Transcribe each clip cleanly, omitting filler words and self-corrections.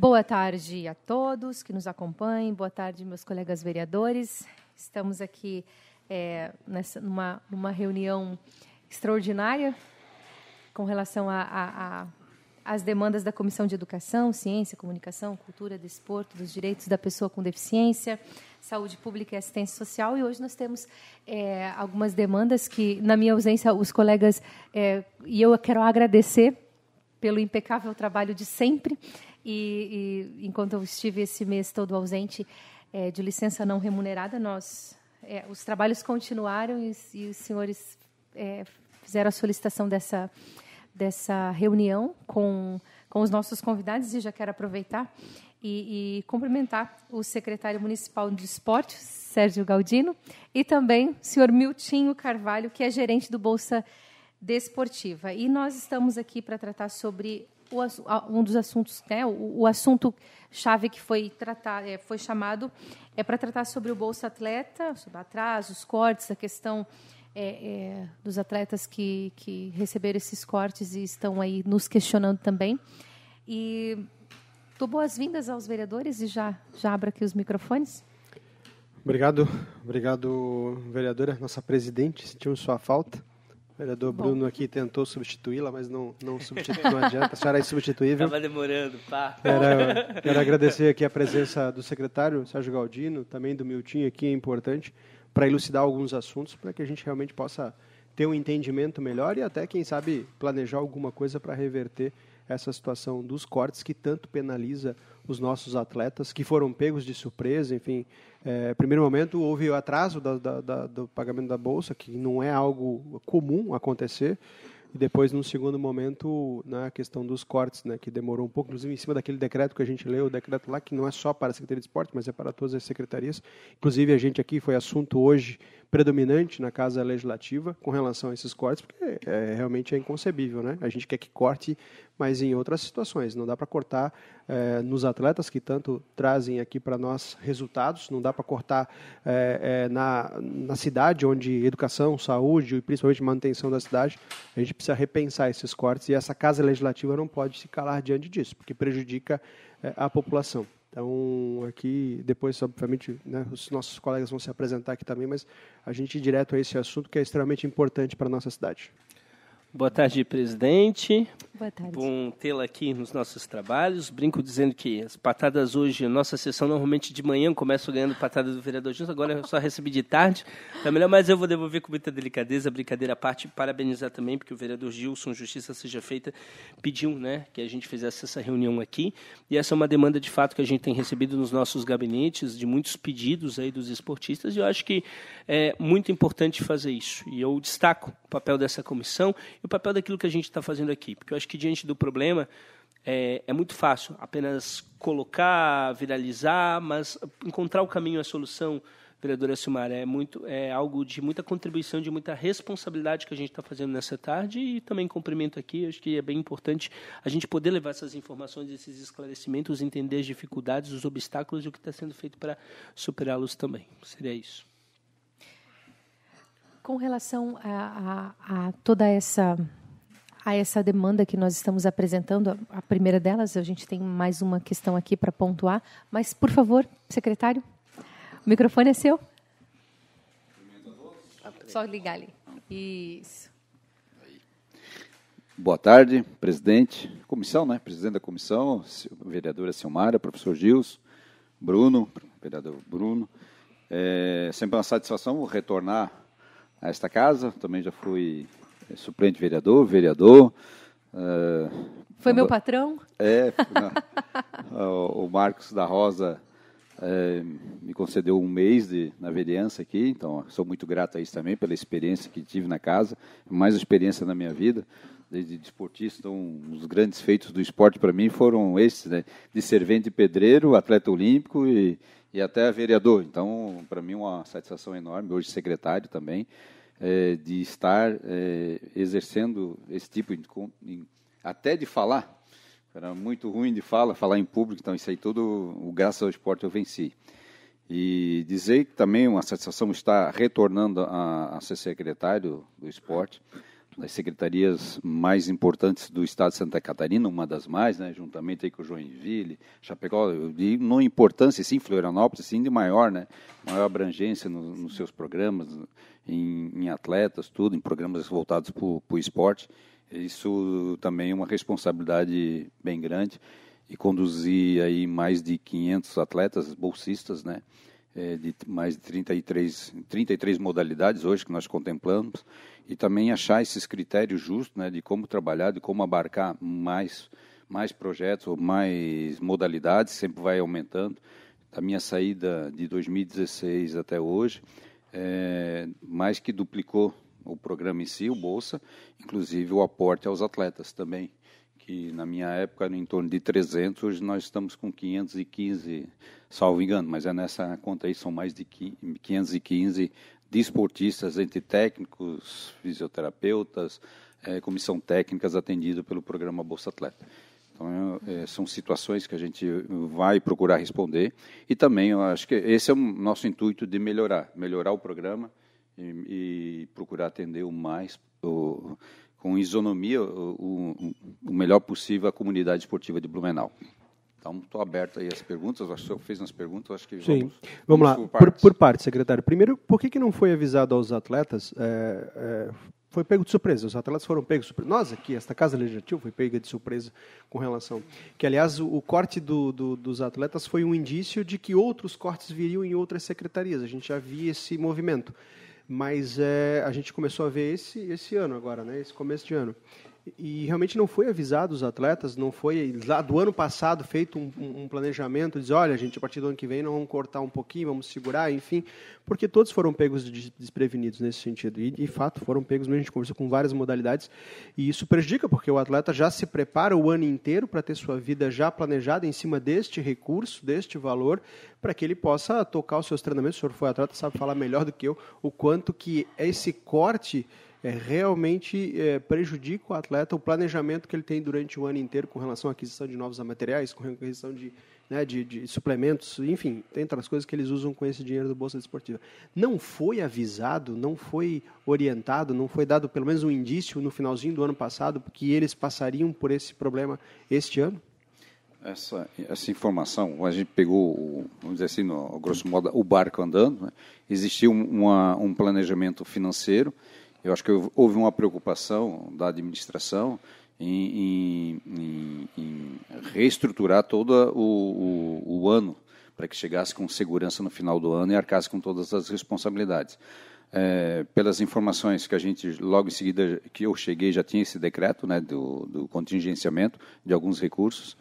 Boa tarde a todos que nos acompanhem, boa tarde, meus colegas vereadores. Estamos aqui numa reunião extraordinária com relação às demandas da Comissão de Educação, Ciência, Comunicação, Cultura, Desporto, dos direitos da pessoa com deficiência, saúde pública e assistência social. E hoje nós temos algumas demandas que, na minha ausência, os colegas, e eu quero agradecer pelo impecável trabalho de sempre, e enquanto eu estive esse mês todo ausente de licença não remunerada, os trabalhos continuaram e os senhores fizeram a solicitação dessa reunião com os nossos convidados, e já quero aproveitar e cumprimentar o secretário municipal de esportes, Sérgio Galdino, e também o senhor Miltinho Carvalho, que é gerente do Bolsa Desportiva. E nós estamos aqui para tratar sobre um dos assuntos, o assunto-chave que foi chamado para tratar sobre o Bolsa Atleta, sobre atrasos, cortes, a questão dos atletas que receberam esses cortes e estão aí nos questionando também. E dou boas-vindas aos vereadores e já abro aqui os microfones. Obrigado, vereadora, nossa presidente, sentimos sua falta. O vereador Bruno aqui tentou substituí-la, mas não adianta, a senhora é insubstituível. Estava demorando, pá. Quero agradecer aqui a presença do secretário Sérgio Galdino, também do Miltinho aqui, é importante, para elucidar alguns assuntos, para que a gente realmente possa ter um entendimento melhor e até, quem sabe, planejar alguma coisa para reverter essa situação dos cortes que tanto penaliza os nossos atletas, que foram pegos de surpresa. Enfim, primeiro momento houve o atraso do pagamento da bolsa, que não é algo comum acontecer, e depois, num segundo momento, a questão dos cortes, que demorou um pouco, inclusive em cima daquele decreto que a gente leu, o decreto lá, que não é só para a Secretaria de Esporte, mas é para todas as secretarias. Inclusive, a gente aqui foi assunto hoje predominante na Casa Legislativa com relação a esses cortes, porque realmente é inconcebível, né? A gente quer que corte, mas em outras situações. Não dá para cortar nos atletas que tanto trazem aqui para nós resultados, não dá para cortar na cidade, onde educação, saúde e principalmente manutenção da cidade, a gente precisa repensar esses cortes, e essa Casa Legislativa não pode se calar diante disso, porque prejudica a população. Então, aqui, depois, obviamente, os nossos colegas vão se apresentar aqui também, mas a gente ir direto a esse assunto que é extremamente importante para a nossa cidade. Boa tarde, presidente. Boa tarde. Bom tê-la aqui nos nossos trabalhos. Brinco dizendo que as patadas hoje, nossa sessão normalmente de manhã, começo ganhando patada do vereador Gilson, agora eu só recebi de tarde, tá melhor, mas eu vou devolver com muita delicadeza, brincadeira à parte, parabenizar também, porque o vereador Gilson, justiça seja feita, pediu, que a gente fizesse essa reunião aqui, e essa é uma demanda de fato que a gente tem recebido nos nossos gabinetes, de muitos pedidos aí dos esportistas, e eu acho que é muito importante fazer isso, e eu destaco o papel dessa comissão e o papel daquilo que a gente está fazendo aqui, porque eu acho que diante do problema é muito fácil apenas colocar, viralizar, mas encontrar o caminho, a solução, vereadora Silmara, é algo de muita contribuição, de muita responsabilidade que a gente está fazendo nessa tarde, e também cumprimento aqui, acho que é bem importante a gente poder levar essas informações, esses esclarecimentos, entender as dificuldades, os obstáculos e o que está sendo feito para superá-los também. Seria isso. Com relação a toda essa demanda que nós estamos apresentando, a primeira delas, a gente tem mais uma questão aqui para pontuar, mas, por favor, secretário, o microfone é seu. Só ligar ali. Isso. Boa tarde, presidente, comissão, presidente da comissão, vereadora Silmara, professor Gilson, Bruno, vereador Bruno. Sempre uma satisfação retornar a esta casa, também já fui suplente vereador. Foi meu patrão? O Marcos da Rosa me concedeu um mês na vereança aqui, então sou muito grato a isso também, pela experiência que tive na casa, mais experiência na minha vida, desde desportista. Então, os grandes feitos do esporte para mim foram esses, de servente pedreiro, atleta olímpico e até vereador. Então, para mim, uma satisfação enorme, hoje secretário também, de estar exercendo esse tipo até de falar. Era muito ruim de falar em público, então isso aí tudo, graças ao esporte, eu venci. E dizer que também uma satisfação estar retornando a ser secretário do esporte, das secretarias mais importantes do estado de Santa Catarina, uma das mais, né, juntamente aí com o Joinville, Chapecó, de não importância, sim, Florianópolis, sim, de maior, né, maior abrangência nos seus programas, em atletas, tudo, em programas voltados para o esporte. Isso também é uma responsabilidade bem grande, e conduzir aí mais de 500 atletas bolsistas, né, de mais de 33 modalidades hoje que nós contemplamos, e também achar esses critérios justos, né, de como trabalhar, de como abarcar mais projetos ou mais modalidades, sempre vai aumentando. Da minha saída de 2016 até hoje, mais que duplicou o programa em si, o Bolsa, inclusive o aporte aos atletas também, que na minha época era em torno de 300, hoje nós estamos com 515, salvo engano, mas nessa conta aí são mais de 515 desportistas, entre técnicos, fisioterapeutas, comissão técnicas atendida pelo programa Bolsa Atleta. Então, são situações que a gente vai procurar responder, e também eu acho que esse é o nosso intuito de melhorar o programa e procurar atender com isonomia o melhor possível a comunidade esportiva de Blumenau. Então, estou aberto aí às perguntas. Acho que o senhor fez umas perguntas, acho que sim. Vamos lá. Por parte, secretário. Primeiro, por que não foi avisado aos atletas? Foi pego de surpresa. Os atletas foram pegos de surpresa. Nós aqui, esta Casa Legislativa, foi pega de surpresa com relação. Que, aliás, o corte dos atletas foi um indício de que outros cortes viriam em outras secretarias. A gente já via esse movimento. Mas a gente começou a ver esse ano agora, né? Esse começo de ano. E realmente não foi avisado os atletas, não foi lá do ano passado feito um planejamento, dizer, olha, gente, a partir do ano que vem nós vamos cortar um pouquinho, vamos segurar, enfim, porque todos foram pegos desprevenidos nesse sentido. E, de fato, foram pegos, a gente conversou com várias modalidades, e isso prejudica, porque o atleta já se prepara o ano inteiro para ter sua vida já planejada em cima deste recurso, deste valor, para que ele possa tocar os seus treinamentos. O senhor foi atleta, sabe falar melhor do que eu, o quanto que esse corte realmente prejudica o atleta, o planejamento que ele tem durante o ano inteiro com relação à aquisição de novos materiais, com aquisição de suplementos, enfim, tem outras coisas que eles usam com esse dinheiro do Bolsa Desportiva. Não foi avisado, não foi orientado, não foi dado pelo menos um indício no finalzinho do ano passado que eles passariam por esse problema este ano? Essa informação, a gente pegou, vamos dizer assim, no grosso modo, o barco andando, né? Existia um planejamento financeiro. Eu acho que houve uma preocupação da administração em reestruturar todo o ano para que chegasse com segurança no final do ano e arcasse com todas as responsabilidades. Pelas informações que a gente, logo em seguida que eu cheguei, já tinha esse decreto, né, do contingenciamento de alguns recursos,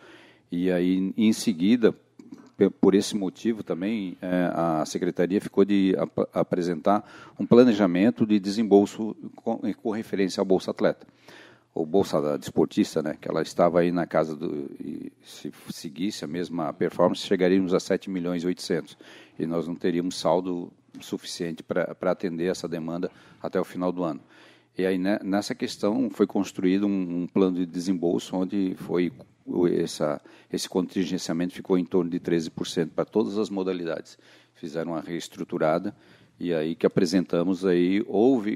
e aí, em seguida, por esse motivo também, a Secretaria ficou de apresentar um planejamento de desembolso com referência ao Bolsa Atleta, ou Bolsa Desportista, né, que ela estava aí na casa e se seguisse a mesma performance, chegaríamos a 7.800.000, e nós não teríamos saldo suficiente para atender essa demanda até o final do ano. E aí, né, nessa questão, foi construído um plano de desembolso, onde foi esse contingenciamento ficou em torno de 13% para todas as modalidades. Fizeram uma reestruturada, e aí que apresentamos, aí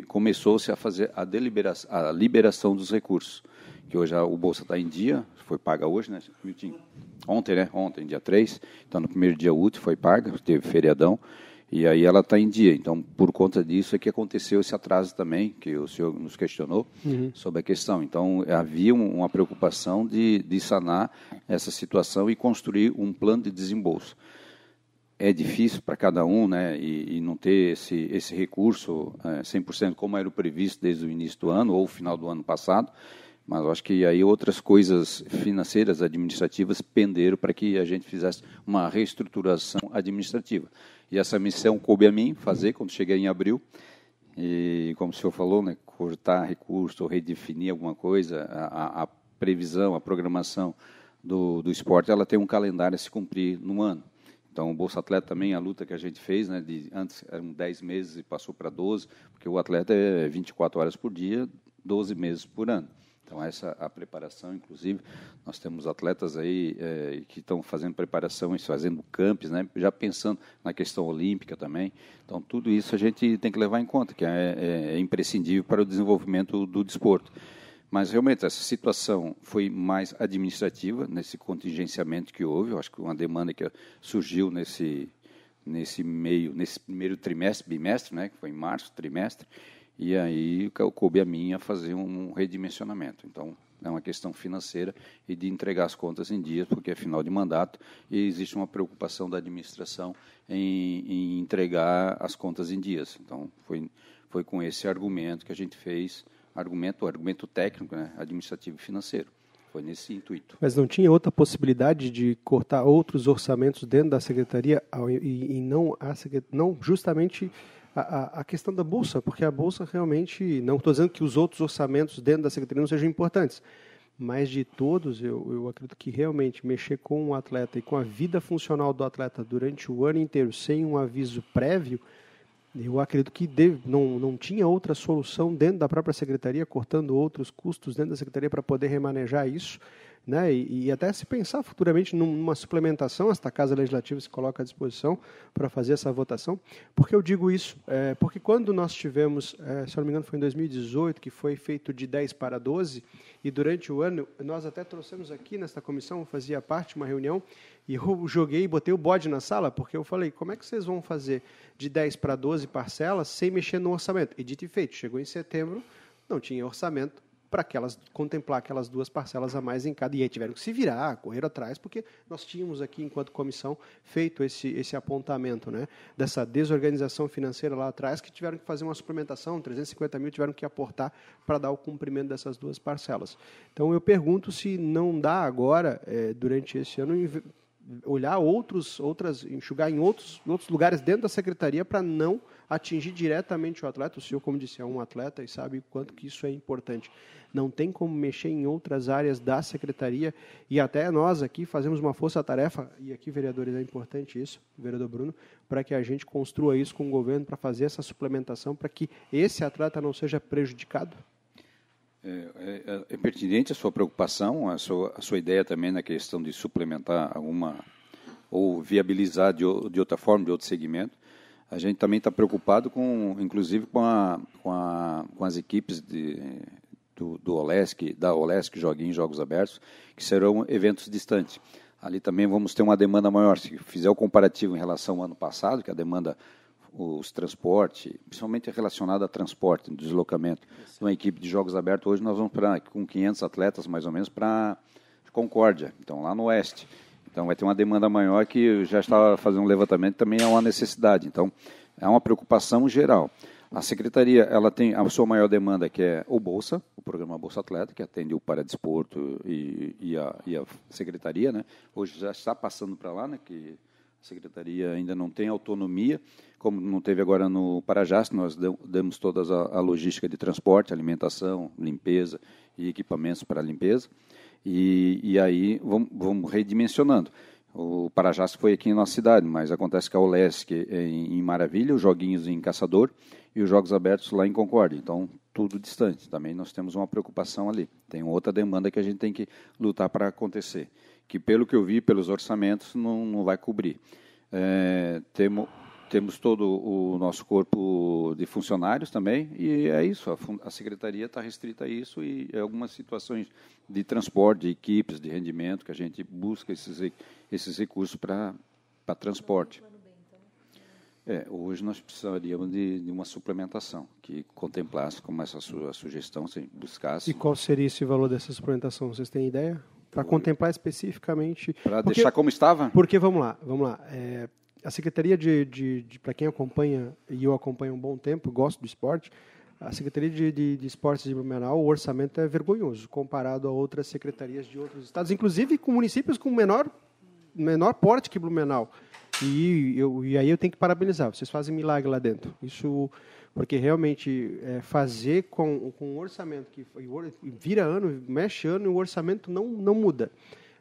começou-se a fazer a liberação dos recursos, que hoje o Bolsa está em dia, foi paga hoje, né, Milton? Ontem, né? Ontem, dia 3, então no primeiro dia útil foi paga, teve feriadão, e aí ela está em dia. Então, por conta disso é que aconteceu esse atraso também, que o senhor nos questionou sobre a questão. Então, havia uma preocupação de sanar essa situação e construir um plano de desembolso. É difícil para cada um, né, e não ter esse recurso 100% como era o previsto desde o início do ano ou final do ano passado, mas eu acho que aí outras coisas financeiras, administrativas, penderam para que a gente fizesse uma reestruturação administrativa. E essa missão coube a mim fazer quando cheguei em abril. E, como o senhor falou, né, cortar recurso ou redefinir alguma coisa, a previsão, a programação do esporte, ela tem um calendário a se cumprir no ano. Então, o Bolsa Atleta também, a luta que a gente fez, né, antes eram 10 meses e passou para 12, porque o atleta é 24 horas por dia, 12 meses por ano. Então, essa a preparação, inclusive, nós temos atletas aí que estão fazendo preparações, fazendo campos, né, já pensando na questão olímpica também. Então, tudo isso a gente tem que levar em conta, que é imprescindível para o desenvolvimento do desporto. Mas, realmente, essa situação foi mais administrativa, nesse contingenciamento que houve. Eu acho que uma demanda que surgiu nesse primeiro bimestre, né, que foi em março, trimestre, e aí coube a mim a fazer um redimensionamento. Então, é uma questão financeira e de entregar as contas em dias, porque é final de mandato e existe uma preocupação da administração em entregar as contas em dias. Então, foi com esse argumento que a gente fez, argumento técnico, né, administrativo e financeiro. Foi nesse intuito. Mas não tinha outra possibilidade de cortar outros orçamentos dentro da secretaria e não justamente a questão da Bolsa, porque a Bolsa realmente, não estou dizendo que os outros orçamentos dentro da secretaria não sejam importantes, mas de todos, eu acredito que realmente mexer com um atleta e com a vida funcional do atleta durante o ano inteiro, sem um aviso prévio, eu acredito que não tinha outra solução dentro da própria secretaria, cortando outros custos dentro da secretaria para poder remanejar isso, né? E até se pensar futuramente numa suplementação, esta Casa Legislativa se coloca à disposição para fazer essa votação. Por que eu digo isso? Porque quando nós tivemos, se não me engano foi em 2018, que foi feito de 10 para 12, e durante o ano, nós até trouxemos aqui nesta comissão, fazia parte uma reunião, e eu botei o bode na sala, porque eu falei, como é que vocês vão fazer de 10 para 12 parcelas sem mexer no orçamento? E dito e feito, chegou em setembro, não tinha orçamento para contemplar aquelas 2 parcelas a mais em cada. E aí tiveram que se virar, correr atrás, porque nós tínhamos aqui, enquanto comissão, feito esse apontamento, né, dessa desorganização financeira lá atrás, que tiveram que fazer uma suplementação, 350 mil tiveram que aportar para dar o cumprimento dessas 2 parcelas. Então, eu pergunto se não dá agora, durante esse ano, olhar enxugar em outros lugares dentro da secretaria para não atingir diretamente o atleta. O senhor, como disse, é um atleta e sabe o quanto que isso é importante. Não tem como mexer em outras áreas da secretaria e até nós aqui fazemos uma força-tarefa, e aqui, vereadores, é importante isso, vereador Bruno, para que a gente construa isso com o governo para fazer essa suplementação para que esse atleta não seja prejudicado. É pertinente a sua preocupação, a sua ideia também na questão de suplementar alguma, ou viabilizar de outra forma, de outro segmento. A gente também está preocupado, inclusive, com as equipes do OLESC, da OLESC, Joguinhos, Jogos Abertos, que serão eventos distantes. Ali também vamos ter uma demanda maior. Se fizer o comparativo em relação ao ano passado, que a demanda, os transportes, principalmente relacionado a transporte, deslocamento, uma equipe de Jogos Abertos, hoje nós vamos com 500 atletas, mais ou menos, para Concórdia, então lá no Oeste. Então vai ter uma demanda maior que eu já estava fazendo um levantamento, também é uma necessidade. Então, é uma preocupação geral. A secretaria, ela tem a sua maior demanda, que é o Bolsa, o programa Bolsa Atleta, que atende o Paradesporto e a secretaria, né? Hoje já está passando para lá, né? Que a secretaria ainda não tem autonomia, como não teve agora no Parajás, nós damos toda a logística de transporte, alimentação, limpeza e equipamentos para limpeza. E aí vamos redimensionando. O Parajás foi aqui em nossa cidade, mas acontece que a OLESC em Maravilha, os Joguinhos em Caçador e os Jogos Abertos lá em Concórdia. Então, tudo distante. Também nós temos uma preocupação ali. Tem outra demanda que a gente tem que lutar para acontecer, que pelo que eu vi, pelos orçamentos, não vai cobrir. Temos todo o nosso corpo de funcionários também, e é isso, a secretaria está restrita a isso, e algumas situações de transporte, de equipes, de rendimento, que a gente busca esses recursos para transporte. Hoje nós precisaríamos de uma suplementação, que contemplasse, como essa sua sugestão, se buscasse... E qual seria esse valor dessa suplementação? Vocês têm ideia? Para contemplar especificamente... Para deixar como estava? Porque, vamos lá. A Secretaria para quem acompanha, e eu acompanho há um bom tempo, gosto do esporte, a Secretaria de Esportes de Blumenau, o orçamento é vergonhoso, comparado a outras secretarias de outros estados, inclusive com municípios com menor porte que Blumenau. E aí eu tenho que parabenizar, vocês fazem milagre lá dentro. Isso, porque realmente fazer com um orçamento que vira ano, mexe ano, e o orçamento não muda.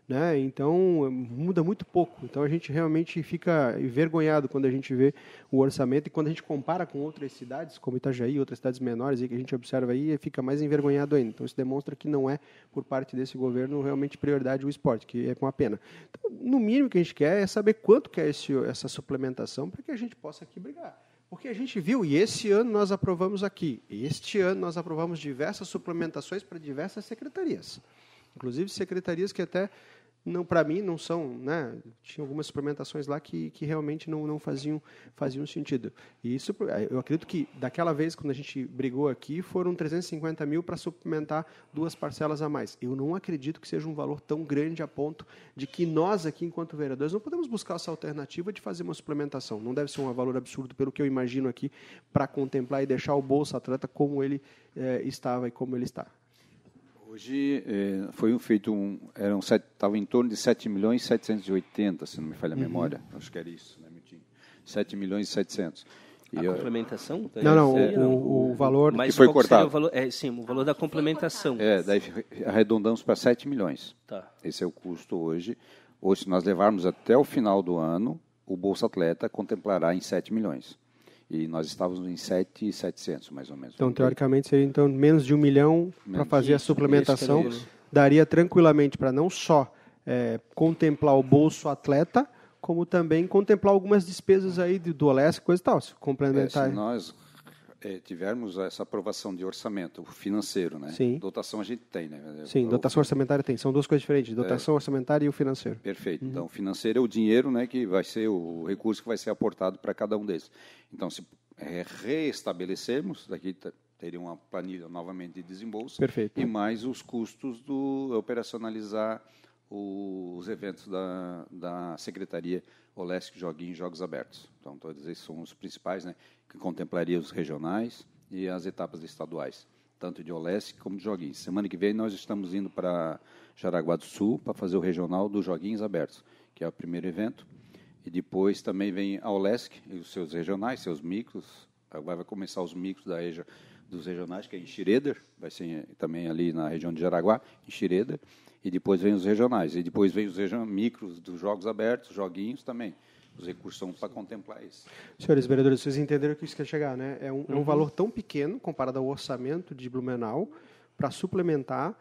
né? Então, muda muito pouco. Então, a gente realmente fica envergonhado quando a gente vê o orçamento e quando a gente compara com outras cidades, como Itajaí, outras cidades menores aí, que a gente observa aí, fica mais envergonhado ainda. Então, isso demonstra que não é, por parte desse governo, realmente prioridade o esporte, que é com a pena. Então, no mínimo que a gente quer é saber quanto que é essa suplementação para que a gente possa aqui brigar. Porque a gente viu, e esse ano nós aprovamos aqui, este ano nós aprovamos diversas suplementações para diversas secretarias. Inclusive secretarias que até, não, para mim, não são, né? Tinha algumas suplementações lá que realmente não faziam sentido. E isso, eu acredito que daquela vez, quando a gente brigou aqui, foram 350 mil para suplementar 2 parcelas a mais. Eu não acredito que seja um valor tão grande a ponto de que nós aqui, enquanto vereadores, não podemos buscar essa alternativa de fazer uma suplementação. Não deve ser um valor absurdo, pelo que eu imagino aqui, para contemplar e deixar o Bolsa Atleta como ele estava e como ele está. Hoje foi estava em torno de 7 milhões e 780, se não me falha a memória. Acho que era isso, né, Miltinho? 7 milhões e 700. A complementação? Não, o valor que foi cortado. O valor, sim, o valor da complementação. Daí arredondamos para 7 milhões. Tá. Esse é o custo hoje. Hoje, se nós levarmos até o final do ano, o Bolsa Atleta contemplará em 7 milhões. E nós estávamos em 7.700, mais ou menos. Então, teoricamente, seria menos de 1 milhão para fazer a suplementação. Daria tranquilamente para não só contemplar o Bolsa Atleta, como também contemplar algumas despesas aí do OLESC, coisa e tal, se complementar. Se nós tivermos essa aprovação de orçamento financeiro, né? Sim. Dotação a gente tem, né? Sim, dotação orçamentária tem. São 2 coisas diferentes, dotação orçamentária e o financeiro. Perfeito. Então, o financeiro é o dinheiro, né, que vai ser o recurso que vai ser aportado para cada um deles. Então, se reestabelecermos, daqui teria uma planilha novamente de desembolso. Perfeito. E mais os custos do operacionalizar os eventos da Secretaria OLESC Joguinhos e Jogos Abertos. Então, todos esses são os principais, né, que contemplaria os regionais e as etapas estaduais, tanto de OLESC como de Joguinhos. Semana que vem nós estamos indo para Jaraguá do Sul para fazer o regional dos Joguinhos Abertos, que é o primeiro evento. E depois também vem a OLESC e os seus regionais, seus micros. Agora vai começar os micros dos regionais, que é em Xireder, vai ser também ali na região de Jaraguá, em Xireder. E depois vem os regionais. E depois vem os micros dos Jogos Abertos, joguinhos também. Os recursos são para contemplar isso. Senhores vereadores, vocês entenderam que isso quer chegar, né? É um valor tão pequeno, comparado ao orçamento de Blumenau, para suplementar,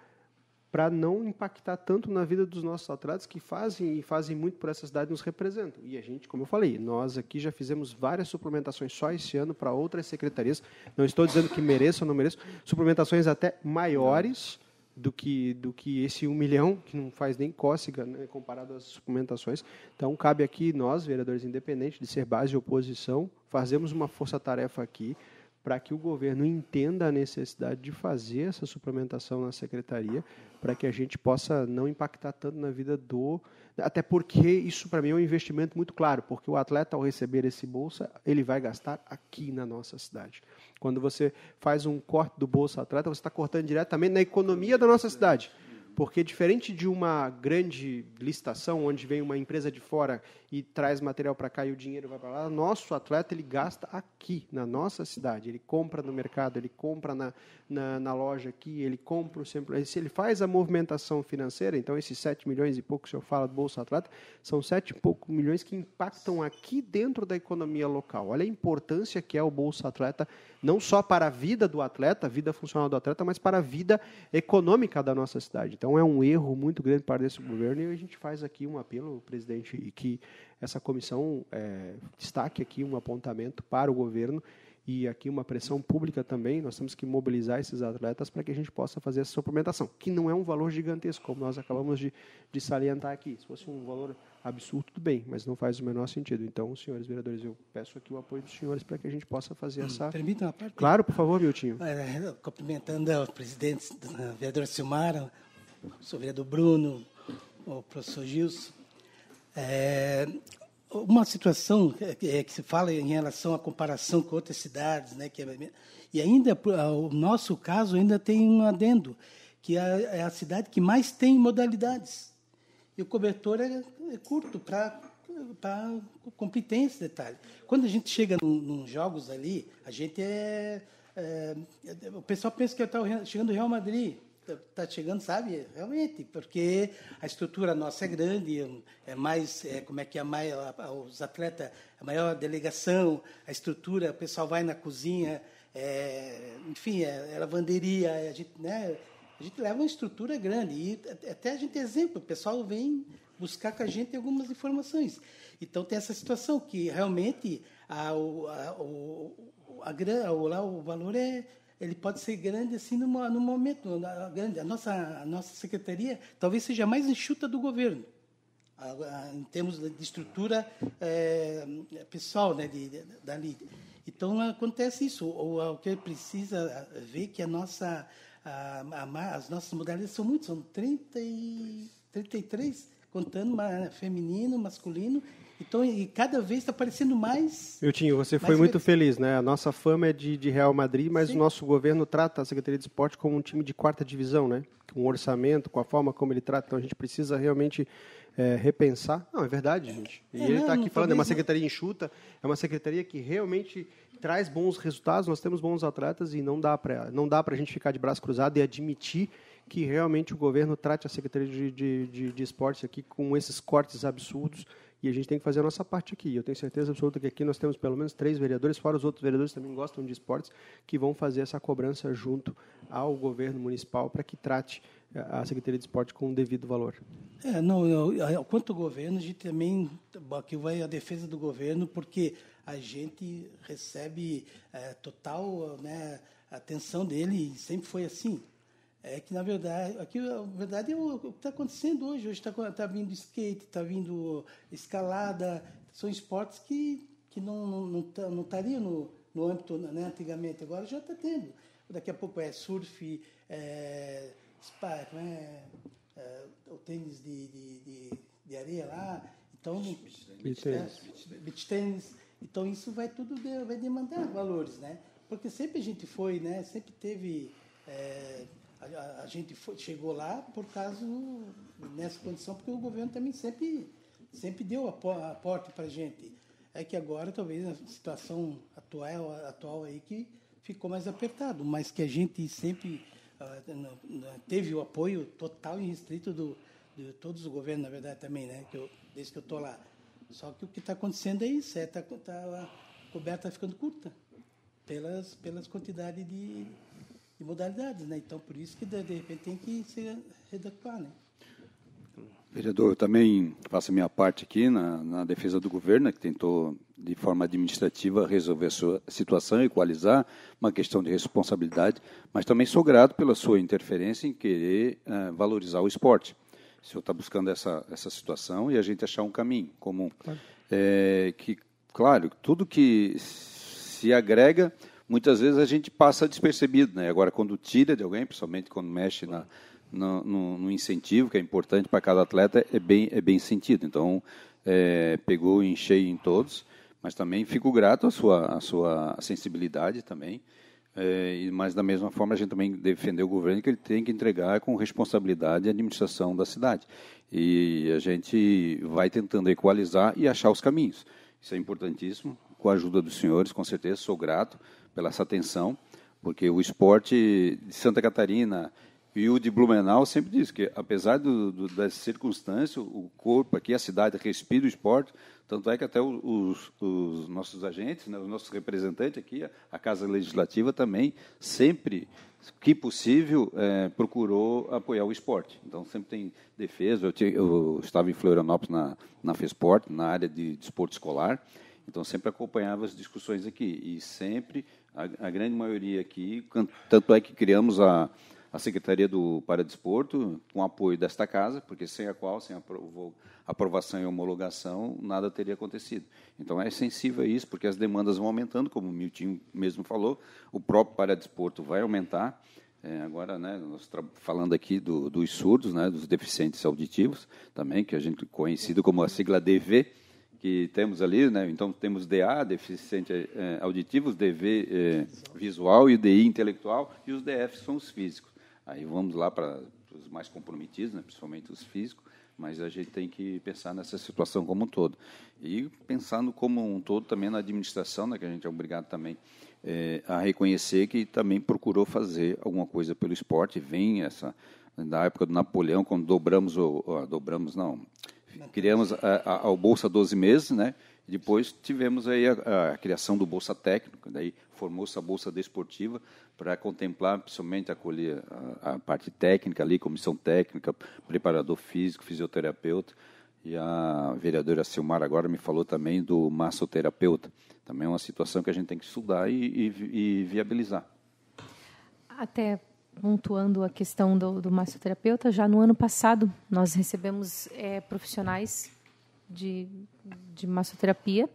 para não impactar tanto na vida dos nossos atletas que fazem muito por essa cidade e nos representam. E a gente, como eu falei, nós aqui já fizemos várias suplementações só esse ano para outras secretarias. Não estou dizendo que mereça ou não mereça, suplementações até maiores do que esse 1 milhão, que não faz nem cócega, né, comparado às suplementações. Então, cabe aqui nós, vereadores independentes, de ser base de oposição, fazemos uma força-tarefa aqui para que o governo entenda a necessidade de fazer essa suplementação na secretaria, para que a gente possa não impactar tanto na vida até porque isso, para mim, é um investimento muito claro, porque o atleta, ao receber esse Bolsa, ele vai gastar aqui na nossa cidade. Quando você faz um corte do Bolsa Atleta, você está cortando diretamente na economia da nossa cidade. Porque, diferente de uma grande licitação, onde vem uma empresa de fora e traz material para cá e o dinheiro vai para lá, nosso atleta ele gasta aqui, na nossa cidade. Ele compra no mercado, ele compra na loja aqui, ele compra sempre. Se ele faz a movimentação financeira, então esses 7 milhões e pouco que o senhor fala do Bolsa Atleta, são 7 e pouco milhões que impactam aqui dentro da economia local. Olha a importância que é o Bolsa Atleta, não só para a vida do atleta, a vida funcional do atleta, mas para a vida econômica da nossa cidade. Então, é um erro muito grande para esse governo e a gente faz aqui um apelo, presidente, e que essa comissão destaque aqui um apontamento para o governo e aqui uma pressão pública também. Nós temos que mobilizar esses atletas para que a gente possa fazer essa suplementação, que não é um valor gigantesco, como nós acabamos de salientar aqui. Se fosse um valor absurdo, tudo bem, mas não faz o menor sentido. Então, senhores vereadores, eu peço aqui o apoio dos senhores para que a gente possa fazer essa... Permita uma parte? Claro, por favor, Miltinho. Cumprimentando os presidentes, o vereador Silmar, o vereador Bruno, o professor Gilson. Uma situação que se fala em relação à comparação com outras cidades, né, e ainda, o nosso caso ainda tem um adendo, que é a cidade que mais tem modalidades. E o cobertor é curto para cumprir esse detalhe. Quando a gente chega nos jogos ali, a gente o pessoal pensa que está chegando o Real Madrid. está chegando, sabe? Realmente, porque a estrutura nossa é grande, como é que os atletas, a maior delegação, a estrutura, o pessoal vai na cozinha, enfim, é lavanderia, a gente leva uma estrutura grande e até a gente é exemplo, o pessoal vem buscar com a gente algumas informações. Então tem essa situação que realmente o valor ele pode ser grande assim no momento grande. A nossa secretaria talvez seja a mais enxuta do governo em termos de estrutura pessoal, né, dali. Então acontece isso. O que precisa ver que as nossas modalidades são 33, contando feminino, masculino. Então, e cada vez está aparecendo mais... Miltinho, você foi muito feliz, né? A nossa fama é de Real Madrid, mas o nosso governo trata a Secretaria de Esporte como um time de 4ª divisão, né? Com o orçamento, com a forma como ele trata. Então, a gente precisa realmente repensar. Não, é verdade, gente. E ele está aqui falando, é uma secretaria enxuta, é uma secretaria que realmente traz bons resultados, nós temos bons atletas e não dá para a gente ficar de braço cruzado e admitir que realmente o governo trate a Secretaria de Esportes aqui com esses cortes absurdos. E a gente tem que fazer a nossa parte aqui. Eu tenho certeza absoluta que aqui nós temos pelo menos 3 vereadores, fora os outros vereadores que também gostam de esportes, que vão fazer essa cobrança junto ao governo municipal para que trate a Secretaria de Esporte com o devido valor. Quanto ao governo, a gente também, aqui vai a defesa do governo, porque a gente recebe total, né, atenção dele, e sempre foi assim. É que, na verdade, é o que está acontecendo hoje. Hoje está vindo skate, está vindo escalada. São esportes que não estariam no âmbito, né, antigamente. Agora já está tendo. Daqui a pouco é surf, o tênis de areia lá. Então, beach tênis. Então, isso vai demandar valores, né? Porque sempre a gente foi, né? Sempre teve... A gente chegou lá por causa nessa condição, porque o governo também sempre deu aporte para a gente. É que agora, talvez, a situação atual aí que ficou mais apertado, mas que a gente sempre teve o apoio total e restrito de todos os governos, na verdade, também, né? Desde que eu estou lá. Só que o que está acontecendo é isso, a coberta está ficando curta pelas quantidades de modalidades, né? Então, por isso que, de repente, tem que se readequar, né? Vereador, eu também faço a minha parte aqui na defesa do governo, que tentou, de forma administrativa, resolver a sua situação, equalizar uma questão de responsabilidade, mas também sou grato pela sua interferência em querer valorizar o esporte. O senhor está buscando essa situação e a gente achar um caminho comum. Claro. Claro, tudo que se agrega... Muitas vezes a gente passa despercebido, né? Agora, quando tira de alguém, principalmente quando mexe no incentivo, que é importante para cada atleta, é bem sentido. Então, pegou em cheio em todos, mas também fico grato à sua sensibilidade também. Mas, da mesma forma, a gente também defendeu o governo que ele tem que entregar com responsabilidade a administração da cidade. E a gente vai tentando equalizar e achar os caminhos. Isso é importantíssimo. Com a ajuda dos senhores, com certeza, sou grato pela essa atenção, porque o esporte de Santa Catarina e o de Blumenau sempre diz que, apesar das circunstâncias, o corpo aqui, a cidade respira o esporte, tanto é que até os nossos agentes, né, os nossos representantes aqui, a Casa Legislativa também, sempre que possível, procurou apoiar o esporte. Então, sempre tem defesa. Eu estava em Florianópolis na FESPORT, na área de desporto escolar, então sempre acompanhava as discussões aqui. E sempre, a grande maioria aqui, tanto é que criamos a Secretaria do Paradesporto, com apoio desta casa, porque sem a qual, sem a aprovação e homologação, nada teria acontecido. Então, é sensível a isso, porque as demandas vão aumentando, como o Miltinho mesmo falou, o próprio Paradesporto vai aumentar. Agora, né, nós falando aqui dos surdos, né, dos deficientes auditivos, também, que a gente conhecido como a sigla DV, que temos ali, né, então temos DA, deficiente auditivos, DV visual e o DI intelectual, e os DF são os físicos. Aí vamos lá para os mais comprometidos, né, principalmente os físicos, mas a gente tem que pensar nessa situação como um todo. E pensando como um todo também na administração, né, que a gente é obrigado também a reconhecer que também procurou fazer alguma coisa pelo esporte. Vem da época do Napoleão, quando criamos a Bolsa 12 meses, né? E depois tivemos aí a criação do Bolsa Técnico, daí formou-se a Bolsa Desportiva para contemplar, principalmente acolher a parte técnica ali, comissão técnica, preparador físico, fisioterapeuta. E a vereadora Silmar agora me falou também do massoterapeuta. Também é uma situação que a gente tem que estudar e viabilizar. Até pontuando a questão do massoterapeuta, já no ano passado nós recebemos profissionais de massoterapia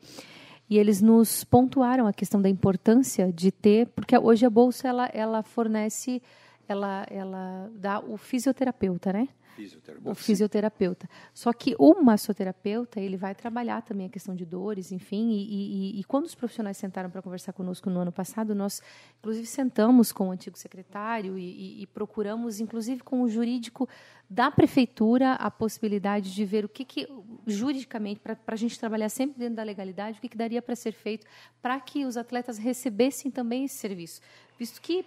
e eles nos pontuaram a questão da importância de ter, porque hoje a bolsa ela fornece, ela dá o fisioterapeuta, né? O fisioterapeuta. Só que o massoterapeuta, ele vai trabalhar também a questão de dores, enfim, e quando os profissionais sentaram para conversar conosco no ano passado, nós, inclusive, sentamos com o antigo secretário e procuramos, inclusive, com o jurídico da prefeitura, a possibilidade de ver o que juridicamente, para a gente trabalhar sempre dentro da legalidade, o que daria para ser feito para que os atletas recebessem também esse serviço. Visto que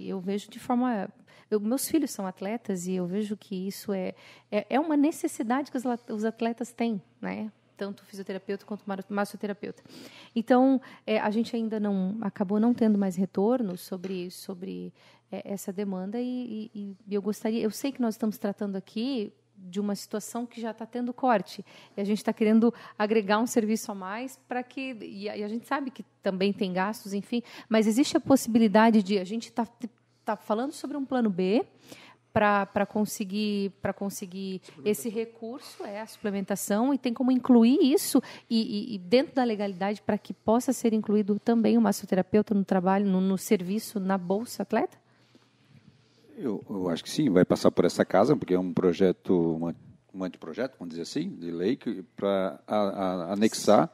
eu vejo de forma... meus filhos são atletas e eu vejo que isso é uma necessidade que os atletas têm, né? Tanto o fisioterapeuta quanto o massoterapeuta. Então, a gente ainda acabou não tendo mais retorno sobre essa demanda e eu sei que nós estamos tratando aqui de uma situação que já está tendo corte. E a gente está querendo agregar um serviço a mais para que... E a gente sabe que também tem gastos, enfim, mas existe a possibilidade de... A gente está falando sobre um plano B para conseguir esse recurso, a suplementação, e tem como incluir isso e dentro da legalidade para que possa ser incluído também o massoterapeuta no trabalho, no serviço, na Bolsa Atleta? Eu acho que sim, vai passar por essa casa, porque é um projeto, um anteprojeto, vamos dizer assim, de lei, para anexar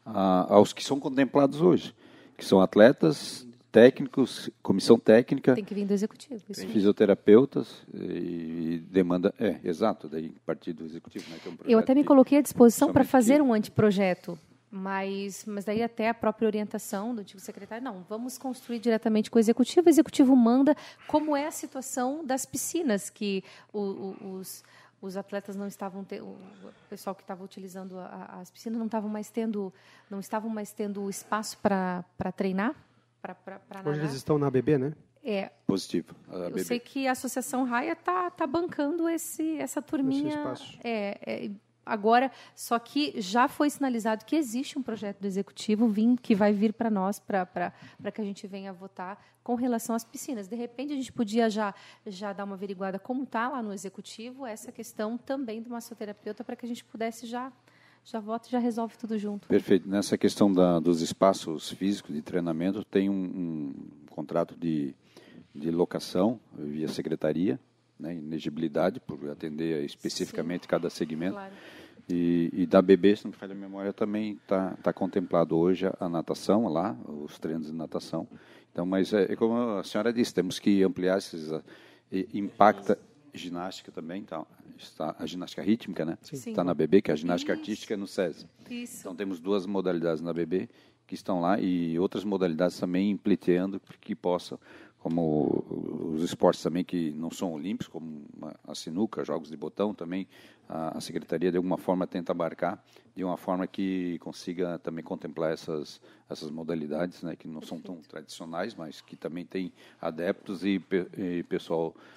aos que são contemplados hoje, que são atletas, técnicos, comissão técnica... Tem que vir do executivo. Isso. Fisioterapeutas e demanda... exato, daí partir do executivo. Né, que é um eu até me coloquei à disposição para fazer um anteprojeto, mas daí até a própria orientação do antigo secretário, não, vamos construir diretamente com o executivo manda como é a situação das piscinas, que os atletas não estavam o pessoal que estava utilizando as piscinas não estavam mais tendo espaço para treinar, para nadar. Hoje eles estão na ABB, né? Positivo. Eu sei que a Associação Raia tá bancando essa turminha. Esse espaço. Agora, só que já foi sinalizado que existe um projeto do Executivo que vai vir para nós, para que a gente venha votar com relação às piscinas. De repente, a gente podia já dar uma averiguada como está lá no Executivo, essa questão também do massoterapeuta, para que a gente pudesse já vota e já resolve tudo junto. Perfeito. Nessa questão dos espaços físicos de treinamento, tem um contrato de locação via secretaria, né, inegibilidade, por atender especificamente cada segmento. Claro. E da BB, se não me falha a memória, também está contemplado hoje a natação lá, os treinos de natação. Então, mas como a senhora disse, temos que ampliar impacta ginástica também, então, está a ginástica rítmica, né? Sim. Está na BB, que é a ginástica artística no SESI. Isso. Então temos 2 modalidades na BB que estão lá e outras modalidades também pleiteando que possam, como os esportes também que não são olímpicos, como a sinuca, jogos de botão, também a Secretaria de alguma forma tenta abarcar de uma forma que consiga também contemplar essas modalidades, né, que não são tão tradicionais, mas que também tem adeptos e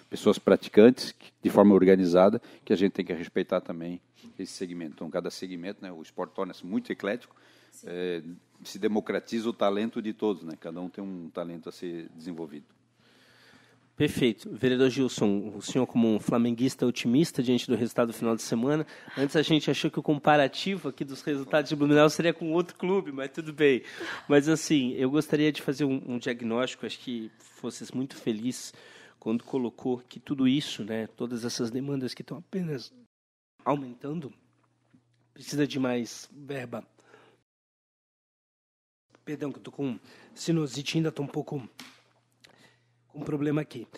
pessoas praticantes de forma organizada, que a gente tem que respeitar também esse segmento. Então, cada segmento, né, o esporte torna-se muito eclético, se democratiza o talento de todos, né? Cada um tem um talento a ser desenvolvido. Perfeito. Vereador Gilson, o senhor como um flamenguista otimista diante do resultado do final de semana, antes a gente achou que o comparativo aqui dos resultados de Blumenau seria com outro clube, mas tudo bem. Mas assim, eu gostaria de fazer um diagnóstico, acho que fosses muito feliz quando colocou que tudo isso, né, todas essas demandas que estão apenas aumentando, precisa de mais verba. Perdão, que eu estou com sinusite, ainda estou um pouco com um problema aqui.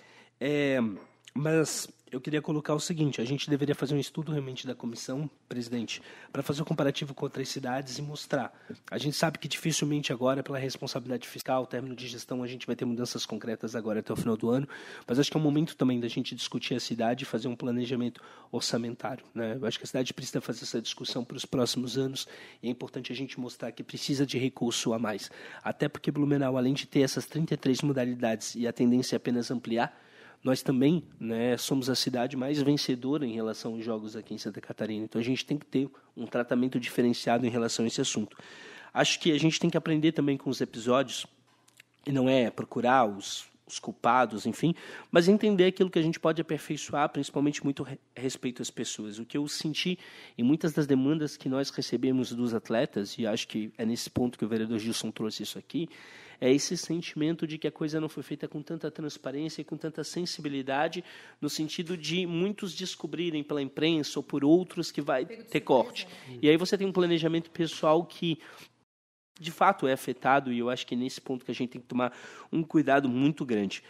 Mas eu queria colocar o seguinte: a gente deveria fazer um estudo realmente da comissão, presidente, para fazer um comparativo com outras cidades e mostrar. A gente sabe que dificilmente agora, pela responsabilidade fiscal, término de gestão, a gente vai ter mudanças concretas agora até o final do ano, mas acho que é um momento também da gente discutir a cidade e fazer um planejamento orçamentário, né? Eu acho que a cidade precisa fazer essa discussão para os próximos anos e é importante a gente mostrar que precisa de recurso a mais. Até porque Blumenau, além de ter essas 33 modalidades e a tendência é apenas ampliar, nós também, né, somos a cidade mais vencedora em relação aos jogos aqui em Santa Catarina. Então, a gente tem que ter um tratamento diferenciado em relação a esse assunto. Acho que a gente tem que aprender também com os episódios, e não é procurar os culpados, enfim, mas entender aquilo que a gente pode aperfeiçoar, principalmente muito respeito às pessoas. O que eu senti em muitas das demandas que nós recebemos dos atletas, e acho que é nesse ponto que o vereador Gilson trouxe isso aqui, é esse sentimento de que a coisa não foi feita com tanta transparência e com tanta sensibilidade, no sentido de muitos descobrirem pela imprensa ou por outros que vai ter corte. E aí você tem um planejamento pessoal que, de fato, é afetado, e eu acho que é nesse ponto que a gente tem que tomar um cuidado muito grande.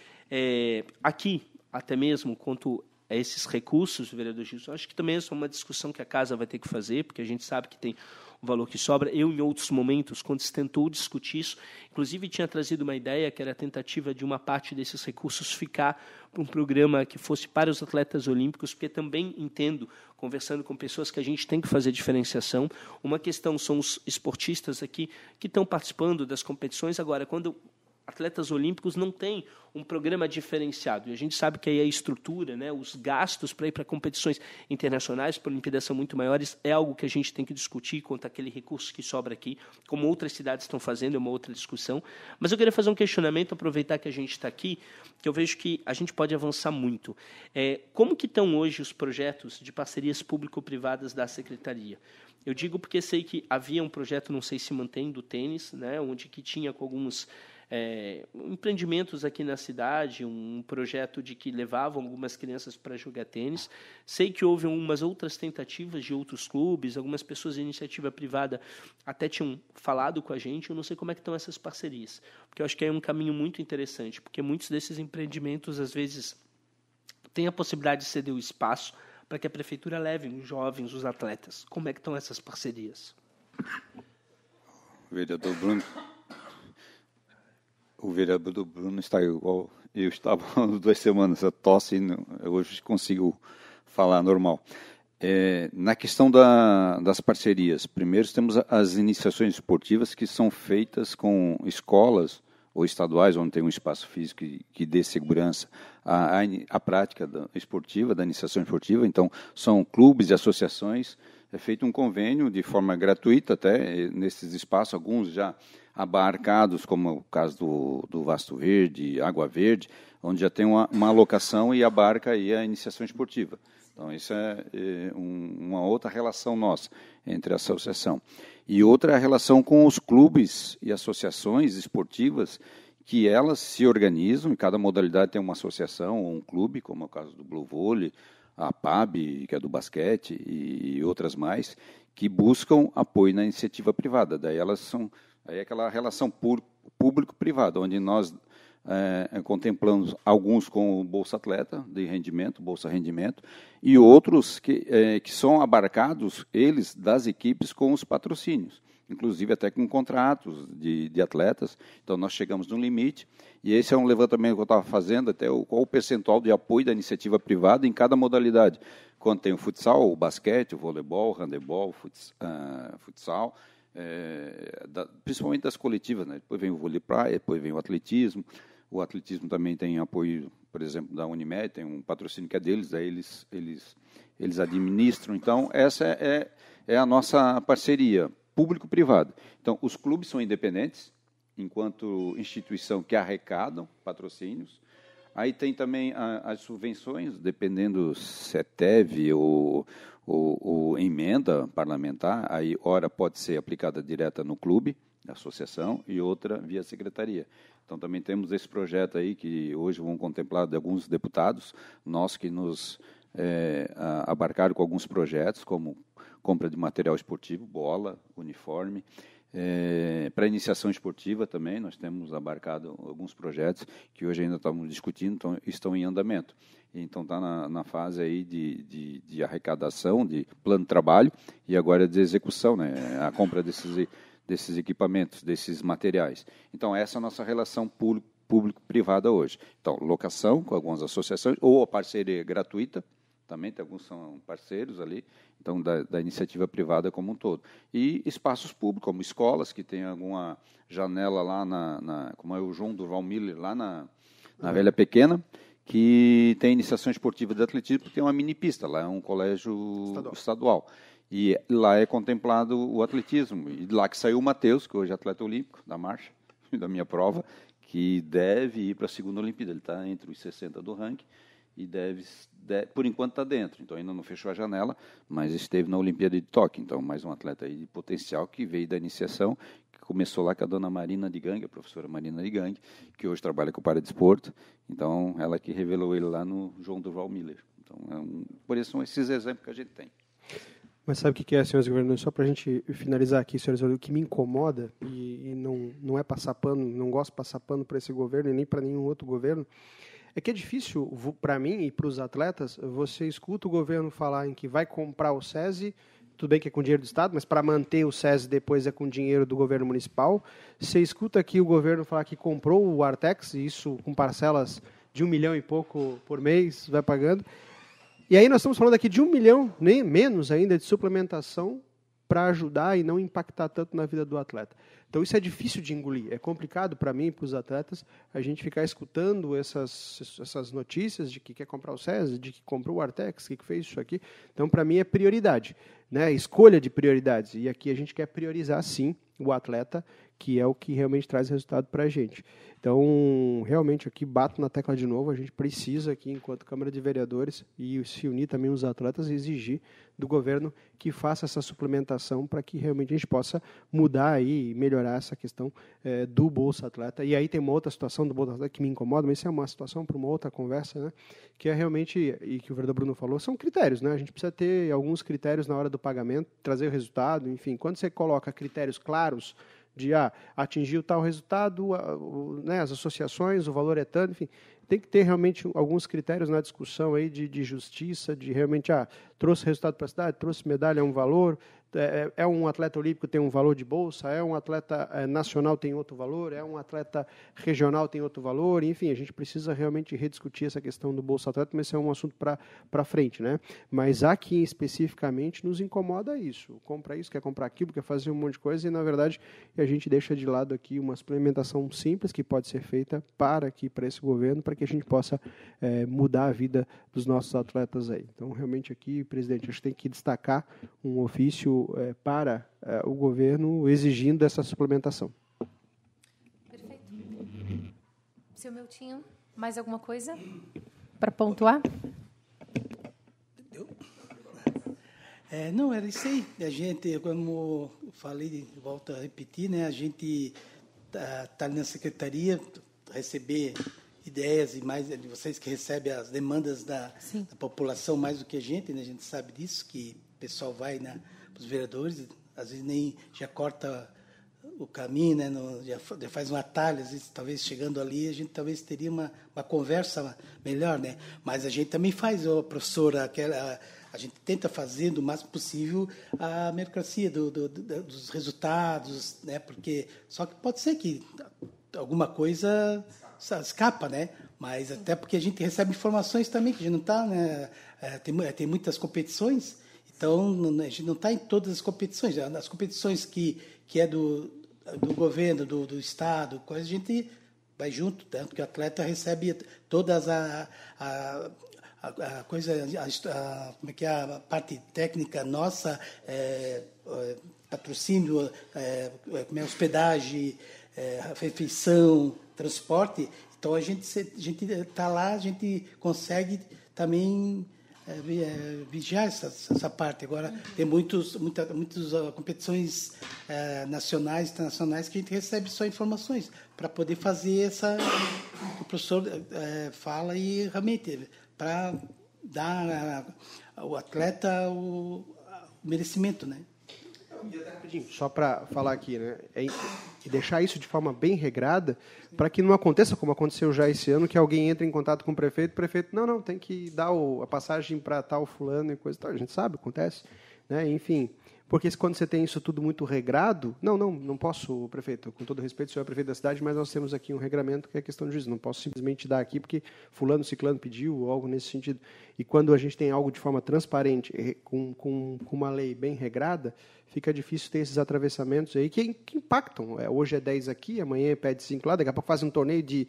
Aqui, até mesmo, quanto a esses recursos, vereador Gilson, acho que também é uma discussão que a casa vai ter que fazer, porque a gente sabe que tem o valor que sobra. Eu, em outros momentos, quando se tentou discutir isso, inclusive tinha trazido uma ideia, que era a tentativa de uma parte desses recursos ficar para um programa que fosse para os atletas olímpicos, porque também entendo, conversando com pessoas, que a gente tem que fazer diferenciação. Uma questão são os esportistas aqui que estão participando das competições. Agora, quando atletas olímpicos não têm um programa diferenciado. E a gente sabe que aí a estrutura, né, os gastos para ir para competições internacionais, para Olimpíadas, são muito maiores. É algo que a gente tem que discutir quanto àquele recurso que sobra aqui, como outras cidades estão fazendo, é uma outra discussão. Mas eu queria fazer um questionamento, aproveitar que a gente está aqui, que eu vejo que a gente pode avançar muito. Como que estão hoje os projetos de parcerias público-privadas da Secretaria? Eu digo porque sei que havia um projeto, não sei se mantém, do tênis, né, onde que tinha com alguns empreendimentos aqui na cidade, um projeto de que levavam algumas crianças para jogar tênis. Sei que houve algumas outras tentativas de outros clubes, algumas pessoas de iniciativa privada até tinham falado com a gente. Eu não sei como é que estão essas parcerias, porque eu acho que é um caminho muito interessante, porque muitos desses empreendimentos, às vezes, têm a possibilidade de ceder o espaço para que a prefeitura leve os jovens, os atletas. Como é que estão essas parcerias? Vereador Bruno. O vereador Bruno está igual eu estava há 2 semanas, a tosse, hoje consigo falar normal. Na questão das parcerias, primeiro temos as iniciações esportivas que são feitas com escolas ou estaduais, onde tem um espaço físico que dê segurança à prática esportiva, da iniciação esportiva. Então, são clubes e associações, é feito um convênio de forma gratuita até nesses espaços, alguns já abarcados, como o caso do Vasto Verde, Água Verde, onde já tem uma alocação e abarca aí a iniciação esportiva. Então, isso é uma outra relação nossa entre a associação. E outra é a relação com os clubes e associações esportivas, que elas se organizam, e cada modalidade tem uma associação ou um clube, como é o caso do Blue Volley, a PAB, que é do basquete, e outras mais, que buscam apoio na iniciativa privada. Daí elas são aí aquela relação público-privada, onde nós contemplamos alguns com o Bolsa Atleta de rendimento, Bolsa Rendimento, e outros que são abarcados, eles, das equipes, com os patrocínios, inclusive até com contratos de atletas. Então, nós chegamos no limite, e esse é um levantamento que eu estava fazendo, até qual o percentual de apoio da iniciativa privada em cada modalidade. Quando tem o futsal, o basquete, o voleibol, o handebol, futsal, principalmente das coletivas, né? Depois vem o vôlei praia, depois vem o atletismo. O atletismo também tem apoio, por exemplo, da Unimed, tem um patrocínio que é deles, aí eles administram. Então, essa é a nossa parceria público-privada. Então, os clubes são independentes, enquanto instituição que arrecadam patrocínios. Aí tem também as subvenções, dependendo se é TEV ou emenda parlamentar, aí ora pode ser aplicada direta no clube, da associação, e outra via secretaria. Então, também temos esse projeto aí, que hoje vão contemplar de alguns deputados, nós que nos abarcaram com alguns projetos, como compra de material esportivo, bola, uniforme, Para a iniciação esportiva também, nós temos abarcado alguns projetos que hoje ainda estamos discutindo, então, estão em andamento. Então, está na fase aí de arrecadação, de plano de trabalho e agora de execução, né? A compra desses equipamentos, desses materiais. Então, essa é a nossa relação público-privada hoje. Então, locação com algumas associações ou a parceria gratuita, também tem alguns são parceiros ali, então da iniciativa privada como um todo. E espaços públicos, como escolas, que tem alguma janela lá como é o João Durval Miller, lá na Velha Pequena, que tem iniciação esportiva de atletismo, tem uma mini pista, lá é um colégio estadual. E lá é contemplado o atletismo. E lá que saiu o Matheus, que hoje é atleta olímpico, da marcha, da minha prova, que deve ir para a segunda Olimpíada. Ele está entre os 60 do ranking e por enquanto está dentro. Então ainda não fechou a janela, mas esteve na Olimpíada de Tóquio. Então mais um atleta aí de potencial que veio da iniciação, que começou lá com a dona Marina de Gangue, a professora Marina de Gangue, que hoje trabalha com o Paradesporto. Então ela que revelou ele lá no João Durval Miller. Então por isso são esses exemplos que a gente tem. Mas sabe o que é, senhores governadores? Só para a gente finalizar aqui, senhores, o que me incomoda, e não é passar pano, não gosto de passar pano para esse governo e nem para nenhum outro governo, é que é difícil, para mim e para os atletas, você escuta o governo falar em que vai comprar o SESI, tudo bem que é com dinheiro do Estado, mas para manter o SESI depois é com dinheiro do governo municipal. Você escuta aqui o governo falar que comprou o Artex, e isso com parcelas de 1 milhão e pouco por mês, vai pagando. E aí nós estamos falando aqui de 1 milhão, nem menos ainda, de suplementação para ajudar e não impactar tanto na vida do atleta. Então isso é difícil de engolir, é complicado para mim e para os atletas a gente ficar escutando essas notícias de que quer comprar o SESI, de que comprou o Artex, que fez isso aqui. Então para mim é prioridade, né? Escolha de prioridades. E aqui a gente quer priorizar sim o atleta, que é o que realmente traz resultado para a gente. Então, realmente, aqui bato na tecla de novo, a gente precisa aqui, enquanto Câmara de Vereadores, e se unir também os atletas e exigir do governo que faça essa suplementação para que realmente a gente possa mudar aí e melhorar essa questão do Bolsa Atleta. E aí tem uma outra situação do Bolsa Atleta que me incomoda, mas isso é uma situação para uma outra conversa, né? Que é realmente, e que o vereador Bruno falou, são critérios, né? A gente precisa ter alguns critérios na hora do pagamento, trazer o resultado, enfim, quando você coloca critérios claros, de atingir o tal resultado, né, as associações, o valor é tanto, enfim, tem que ter realmente alguns critérios na discussão aí de justiça, de realmente, trouxe resultado para a cidade, trouxe medalha, é um valor, é um atleta olímpico, tem um valor de bolsa, é um atleta nacional, tem outro valor, é um atleta regional, tem outro valor, enfim, a gente precisa realmente rediscutir essa questão do Bolsa Atleta, mas esse é um assunto para frente, né? Mas aqui, especificamente, nos incomoda isso, compra isso, quer comprar aquilo, quer fazer um monte de coisa, e, na verdade, a gente deixa de lado aqui uma suplementação simples que pode ser feita para esse governo, para que a gente possa mudar a vida dos nossos atletas aí. Então, realmente aqui, presidente, acho que tem que destacar um ofício para o governo exigindo essa suplementação. Perfeito. Seu Miltinho, mais alguma coisa para pontuar? Entendeu? Não, era isso aí. A gente, como eu falei, volto a repetir, né? A gente está na secretaria, receber ideias e mais de vocês que recebem as demandas da população mais do que a gente, né? A gente sabe disso, que o pessoal vai para os vereadores, às vezes nem já corta o caminho, né? Já faz um atalho, às vezes talvez chegando ali a gente talvez teria uma conversa melhor, né? Mas a gente também faz, professora, a gente tenta fazer do máximo possível a meritocracia dos resultados, né? Porque só que pode ser que alguma coisa escapa, né? Mas até porque a gente recebe informações também que a gente não está, né? Tem muitas competições, então a gente não está em todas as competições. As competições que é do governo, do estado, a gente vai junto, tanto que o atleta recebe todas a coisa, como é que é a parte técnica nossa, patrocínio, hospedagem, refeição, transporte. Então a gente está lá, a gente consegue também vigiar essa parte. Agora tem muitas competições nacionais, internacionais que a gente recebe só informações para poder fazer o professor fala e realmente para dar ao atleta o merecimento, né? E até rapidinho, só para falar aqui, né? E deixar isso de forma bem regrada, para que não aconteça como aconteceu já esse ano, que alguém entra em contato com o prefeito, não, tem que dar a passagem para tal fulano e coisa e tal. A gente sabe, acontece, né? Enfim, porque quando você tem isso tudo muito regrado, não posso, prefeito, com todo respeito, o senhor é prefeito da cidade, mas nós temos aqui um regramento que é questão de juízo, não posso simplesmente dar aqui porque fulano, ciclano pediu, ou algo nesse sentido. E quando a gente tem algo de forma transparente, com uma lei bem regrada, fica difícil ter esses atravessamentos aí que impactam. Hoje é 10 aqui, amanhã pede 5 lá, daqui a pouco faz um torneio de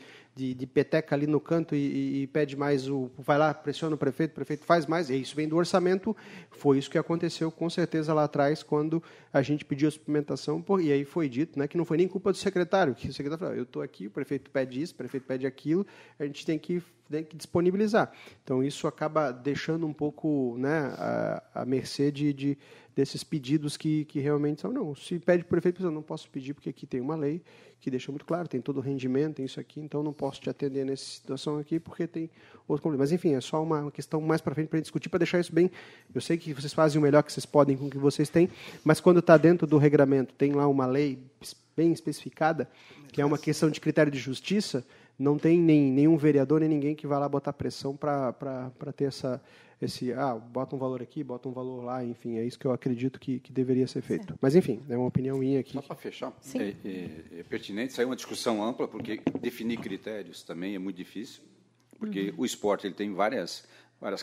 peteca ali no canto e pede mais, vai lá, pressiona o prefeito faz mais, e isso vem do orçamento. Foi isso que aconteceu com certeza lá atrás, quando a gente pediu a suplementação, e aí foi dito, né, que não foi nem culpa do secretário, que o secretário falou, eu estou aqui, o prefeito pede isso, o prefeito pede aquilo, a gente tem que disponibilizar. Então, isso acaba deixando um pouco, né, a mercê desses pedidos que realmente são, não, se pede para o prefeito, eu não posso pedir porque aqui tem uma lei que deixa muito claro, tem todo o rendimento, tem isso aqui, então não posso te atender nessa situação aqui porque tem outro problema. Mas, enfim, é só uma questão mais para frente para a gente discutir, para deixar isso bem. Eu sei que vocês fazem o melhor que vocês podem com o que vocês têm, mas quando está dentro do regramento, tem lá uma lei bem especificada, que é uma questão de critério de justiça, não tem nenhum vereador, nem ninguém que vá lá botar pressão para ter bota um valor aqui, bota um valor lá, enfim, é isso que eu acredito que deveria ser feito. Certo. Mas, enfim, é uma opinião minha aqui. Só para fechar, é pertinente, isso aí é uma discussão ampla, porque definir critérios também é muito difícil, porque o esporte ele tem várias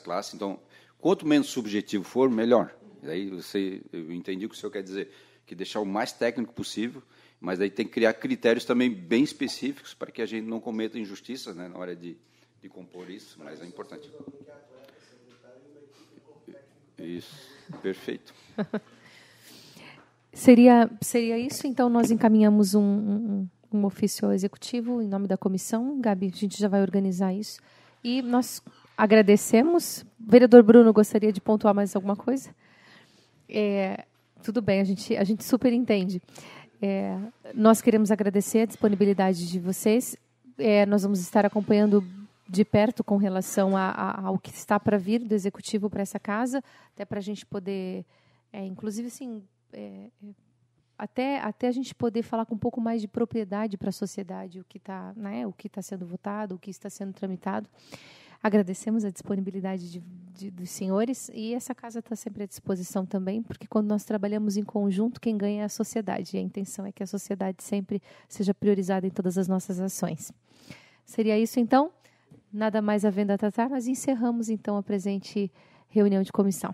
classes, então, quanto menos subjetivo for, melhor. Daí eu entendi o que o senhor quer dizer, que deixar o mais técnico possível, mas aí tem que criar critérios também bem específicos para que a gente não cometa injustiça, né, na hora de compor isso, mas é importante. Isso, perfeito. Seria isso, então nós encaminhamos um ofício ao executivo em nome da comissão. Gabi, a gente já vai organizar isso. E nós agradecemos. Vereador Bruno, gostaria de pontuar mais alguma coisa? Tudo bem, a gente super entende. Nós queremos agradecer a disponibilidade de vocês. Nós vamos estar acompanhando de perto com relação ao que está para vir do Executivo para essa casa, até para a gente poder, inclusive, assim, até a gente poder falar com um pouco mais de propriedade para a sociedade, o que está sendo votado, o que está sendo tramitado. Agradecemos a disponibilidade dos senhores e essa casa está sempre à disposição também, porque quando nós trabalhamos em conjunto, quem ganha é a sociedade. E a intenção é que a sociedade sempre seja priorizada em todas as nossas ações. Seria isso, então? Nada mais havendo a tratar, nós encerramos, então, a presente reunião de comissão.